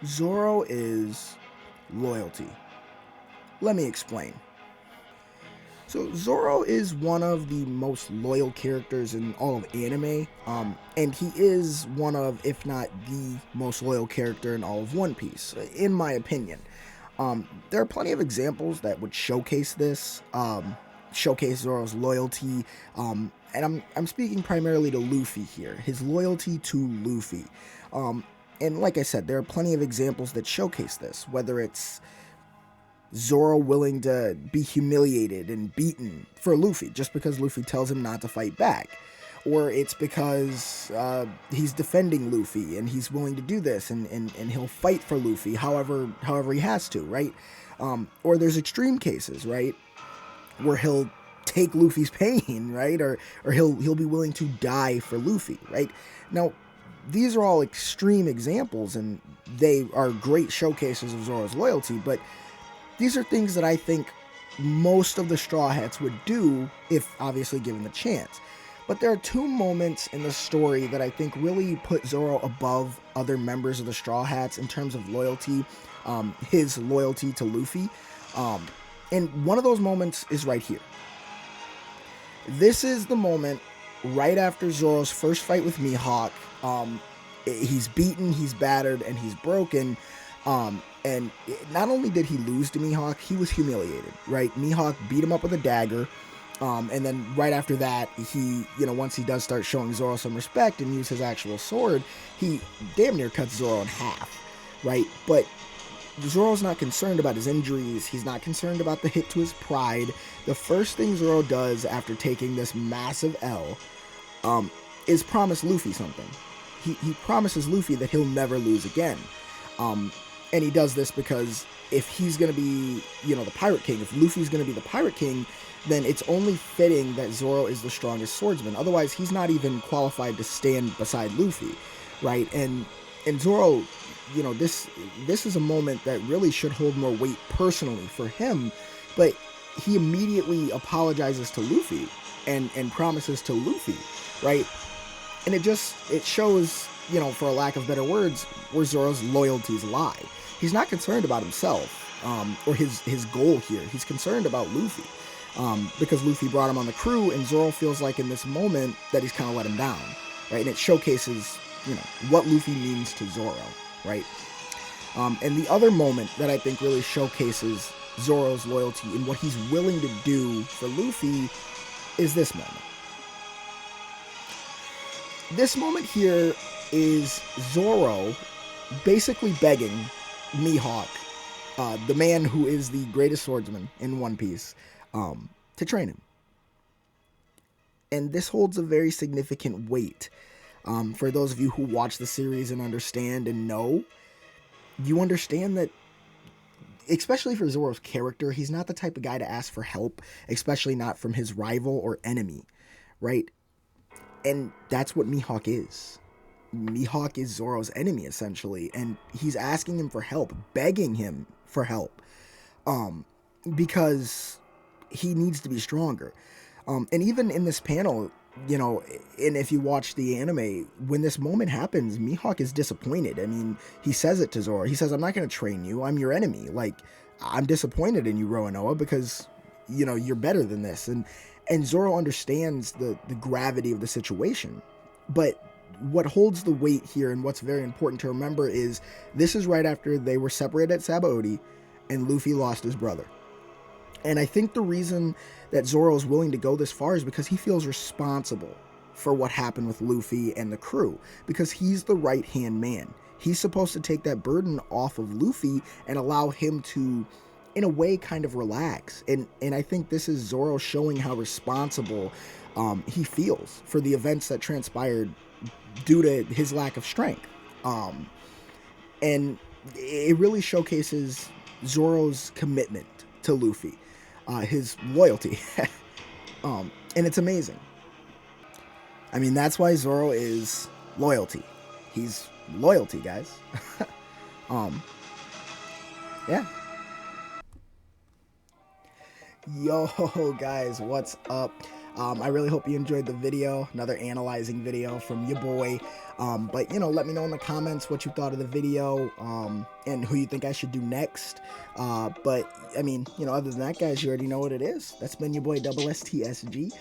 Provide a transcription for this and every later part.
Zoro is loyalty. Let me explain. So Zoro is one of the most loyal characters in all of anime, and he is one of, if not the most loyal character in all of One Piece, in my opinion. There are plenty of examples that would showcase this, showcase Zoro's loyalty, and I'm speaking primarily to Luffy here, his loyalty to Luffy. And like I said, there are plenty of examples that showcase this, whether it's Zoro willing to be humiliated and beaten for Luffy just because Luffy tells him not to fight back. Or it's because he's defending Luffy and he's willing to do this and he'll fight for Luffy however he has to, right? Or there's extreme cases, right? Where he'll take Luffy's pain, right? Or he'll be willing to die for Luffy, right? Now, these are all extreme examples and they are great showcases of Zoro's loyalty, but these are things that I think most of the Straw Hats would do if obviously given the chance. But there are two moments in the story that I think really put Zoro above other members of the Straw Hats in terms of loyalty, his loyalty to Luffy. And one of those moments is right here. This is the moment right after Zoro's first fight with Mihawk. He's beaten, he's battered, and he's broken. And not only did he lose to Mihawk, he was humiliated, right? Mihawk beat him up with a dagger. And then right after that, he, once he does start showing Zoro some respect and use his actual sword, he damn near cuts Zoro in half, right? But Zoro's not concerned about his injuries. He's not concerned about the hit to his pride. The first thing Zoro does after taking this massive L is promise Luffy something. He promises Luffy that he'll never lose again. And he does this because if he's going to be, the Pirate King, if Luffy's going to be the Pirate King, then it's only fitting that Zoro is the strongest swordsman. Otherwise, he's not even qualified to stand beside Luffy, right? And Zoro, this is a moment that really should hold more weight personally for him, but he immediately apologizes to Luffy and promises to Luffy, right? And it shows, for a lack of better words, where Zoro's loyalties lie. He's not concerned about himself or his goal here. He's concerned about Luffy because Luffy brought him on the crew, and Zoro feels like in this moment that he's kind of let him down, right? And it showcases, what Luffy means to Zoro, right? And the other moment that I think really showcases Zoro's loyalty and what he's willing to do for Luffy is this moment. This moment here is Zoro basically begging Mihawk, the man who is the greatest swordsman in One Piece, to train him. And this holds a very significant weight. For those of you who watch the series and understand and know, you understand that, especially for Zoro's character, he's not the type of guy to ask for help, especially not from his rival or enemy, right? And that's what Mihawk is. Mihawk is Zoro's enemy, essentially, and he's asking him for help, begging him for help, because he needs to be stronger. And even in this panel, and if you watch the anime, when this moment happens, Mihawk is disappointed. I mean, he says it to Zoro. He says, "I'm not going to train you. I'm your enemy. Like, I'm disappointed in you, Roanoa, because, you're better than this." And Zoro understands the gravity of the situation. But what holds the weight here and what's very important to remember is this is right after they were separated at Sabaody and Luffy lost his brother. And I think the reason that Zoro is willing to go this far is because he feels responsible for what happened with Luffy and the crew, because he's the right-hand man. He's supposed to take that burden off of Luffy and allow him to, in a way, kind of relax. And I think this is Zoro showing how responsible he feels for the events that transpired due to his lack of strength. And it really showcases Zoro's commitment to Luffy, his loyalty. And it's amazing. I mean, that's why Zoro is loyalty. He's loyalty, guys. Yeah. Yo, guys, what's up? I really hope you enjoyed the video, another analyzing video from your boy. But, you know, let me know in the comments what you thought of the video, and who you think I should do next. But, I mean, you know, other than that, guys, you already know what it is. That's been your boy, Double STSG,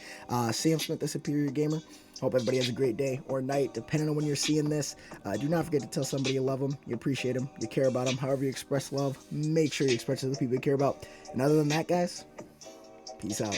Sam Smith, the Superior Gamer. Hope everybody has a great day or night, depending on when you're seeing this. Do not forget to tell somebody you love them, you appreciate them, you care about them. However you express love, make sure you express it to the people you care about. And other than that, guys, peace out.